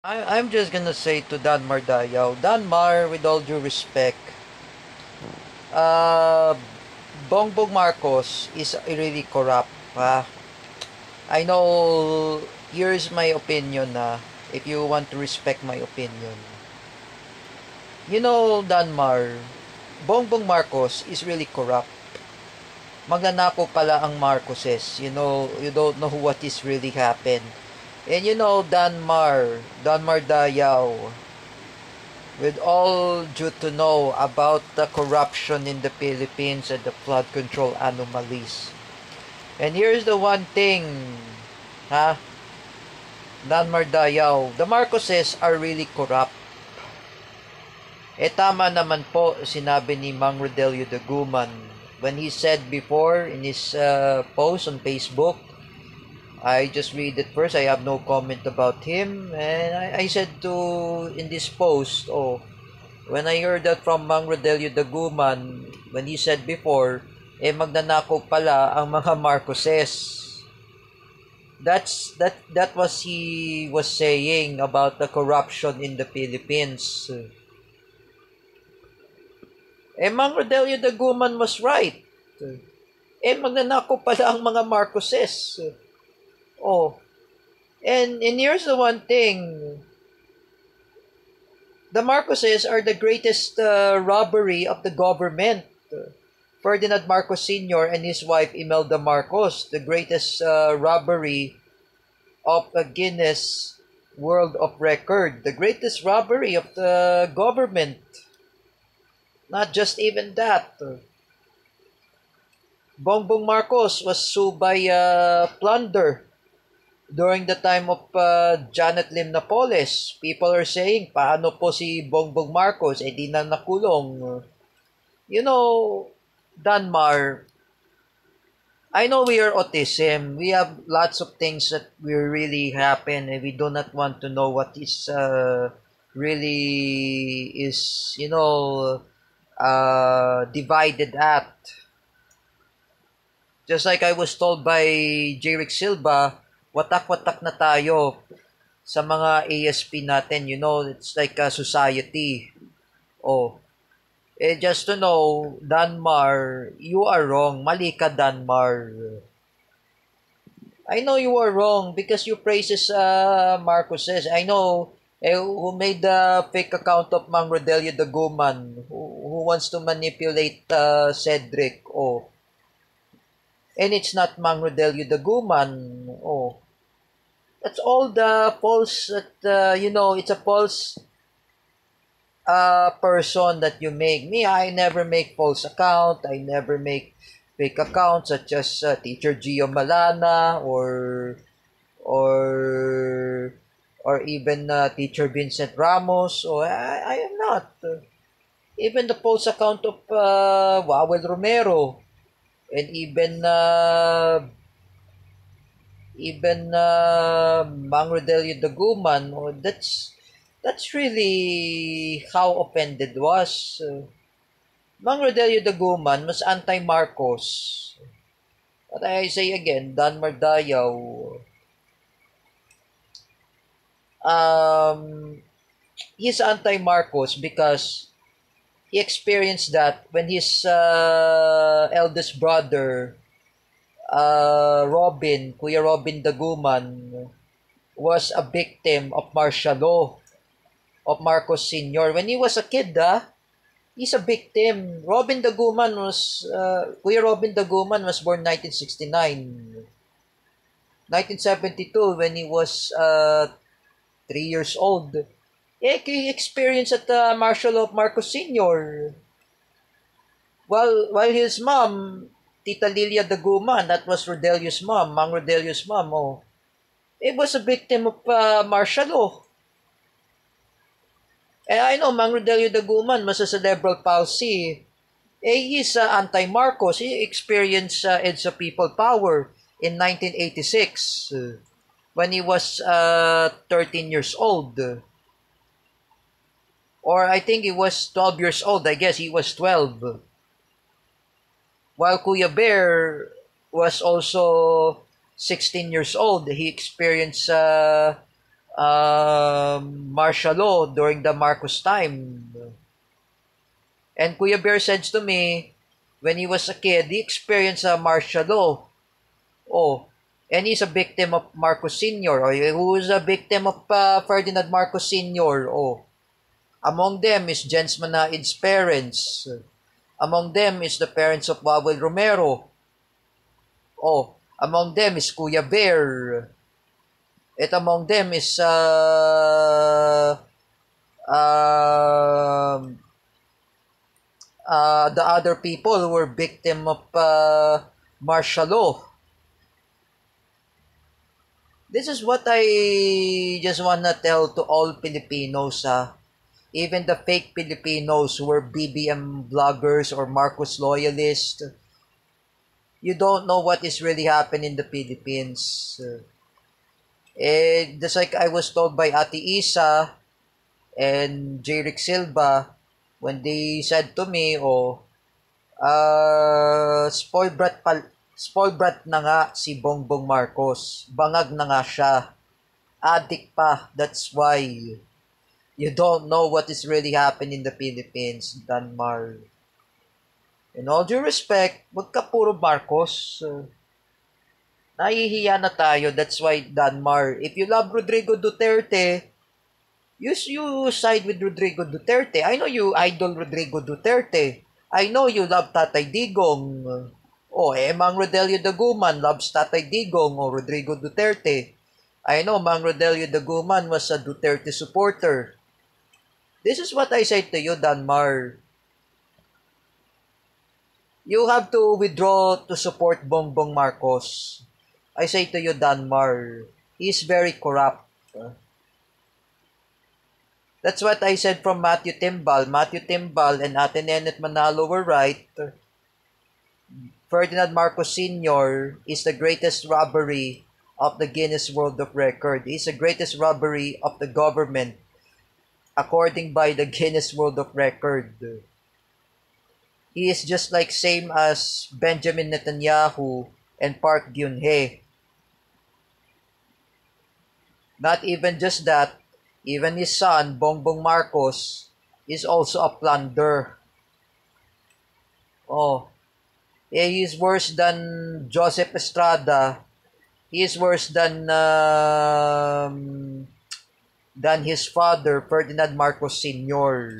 I'm just gonna say to Danmar Dayaw, Danmar, with all due respect, uh, Bongbong Marcos is really corrupt. I know, here's my opinion if you want to respect my opinion. You know, Danmar, Bongbong Marcos is really corrupt. Magnanakaw pala ang Marcoses. You don't know what is really happened. And you know, Danmar Dayaw, with all due to know about the corruption in the Philippines and the flood control anomalies. And here's the one thing, ha? Danmar Dayaw, the Marcoses are really corrupt. Tama naman po sinabi ni Mang Rodelio Daguman when he said before in his post on Facebook. I just read it first. I have no comment about him. And I said in this post, when I heard that from Mang Rodelio Daguman, when he said before, magnanakaw pala ang mga Marcoses. That was he was saying about the corruption in the Philippines. Mang Rodelio Daguman was right. Magnanakaw pala ang mga Marcoses. And here's the one thing. The Marcoses are the greatest robbery of the government. Ferdinand Marcos Sr. and his wife Imelda Marcos, the greatest robbery of a Guinness World of Record, the greatest robbery of the government. Not just even that. Bongbong Marcos was sued by plunder during the time of Janet Lim Napoles. People are saying, paano po si Bongbong Marcos di na nakulong? You know, Danmar, I know we are autism. We have lots of things that will really happen and we do not want to know what is really is, divided at. Just like I was told by J. Rick Silva, watak-watak na tayo sa mga ASP natin. It's like a society. Just to know, Danmar, you are wrong. Mali ka, Danmar. I know you are wrong because you praises Marcoses. I know who made the fake account of Mang Rodelio Daguman who wants to manipulate Cedric. And it's not Mang Rodelio Daguman. That's all the false that, it's a false person that you make. Me, I never make false account. I never make fake accounts such as Teacher Gio Malana or even Teacher Vincent Ramos. I am not. Even the false account of Wawel Romero and even Mang Rodelio Daguman, that's really how offended was. Mang Rodelio Daguman was anti-Marcos. But I say again, Danmar Dayaw, he's anti-Marcos because he experienced that when his eldest brother, Kuya Robin Daguman, was a victim of martial law of Marcos Sr. When he was a kid, he's a victim. Kuya Robin Daguman was born 1969. 1972, when he was 3 years old, he experienced at the martial law of Marcos Sr. While his mom, Tita Lilia Daguman, that was Rodelio's mom, Mang Rodelio's mom, it was a victim of martial law. And I know Mang Rodelio Daguman was a cerebral palsy. He's anti-Marcos. He experienced EDSA People Power in 1986 when he was 13 years old. Or I think he was 12 years old. I guess he was 12. While Kuya Bear was also 16 years old. He experienced martial law during the Marcos time. And Kuya Bear said to me, when he was a kid, he experienced a martial law. Oh, and he's a victim of Marcos Sr. Or who is a victim of Ferdinand Marcos Sr. Oh, among them is Jens Manaid's parents. Among them is the parents of Wawel Romero. Oh, among them is Kuya Bear. At among them is the other people who were victim of martial law. This is what I just wanna tell to all Filipinos, even the fake Filipinos who were BBM vloggers or Marcos loyalists. You don't know what is really happening in the Philippines. Just like I was told by Ate Isa and J. Rick Silva, when they said to me, spoiled brat na nga si Bongbong Marcos. Bangag na nga siya. Addict pa. That's why you don't know what is really happening in the Philippines, Danmar. In all due respect, wag ka puro Marcos. Nahihiya na tayo. That's why, Danmar, if you love Rodrigo Duterte, you side with Rodrigo Duterte. I know you idol Rodrigo Duterte. I know you love Tatay Digong. Mang Rodelio Daguman loves Tatay Digong or Rodrigo Duterte. I know Mang Rodelio Daguman was a Duterte supporter. This is what I say to you, Danmar. You have to withdraw to support Bongbong Marcos. I say to you, Danmar, he's very corrupt. That's what I said from Matthew Timbal. Matthew Timbal and Ate Nenet Manalo were right. Ferdinand Marcos Sr. is the greatest robbery of the Guinness World of Record. He's the greatest robbery of the government according by the Guinness World of Record. He is just like same as Benjamin Netanyahu and Park Geun-hye. Not even just that, even his son, Bongbong Marcos, is also a plunder. He is worse than Joseph Estrada. He is worse than his father, Ferdinand Marcos Sr.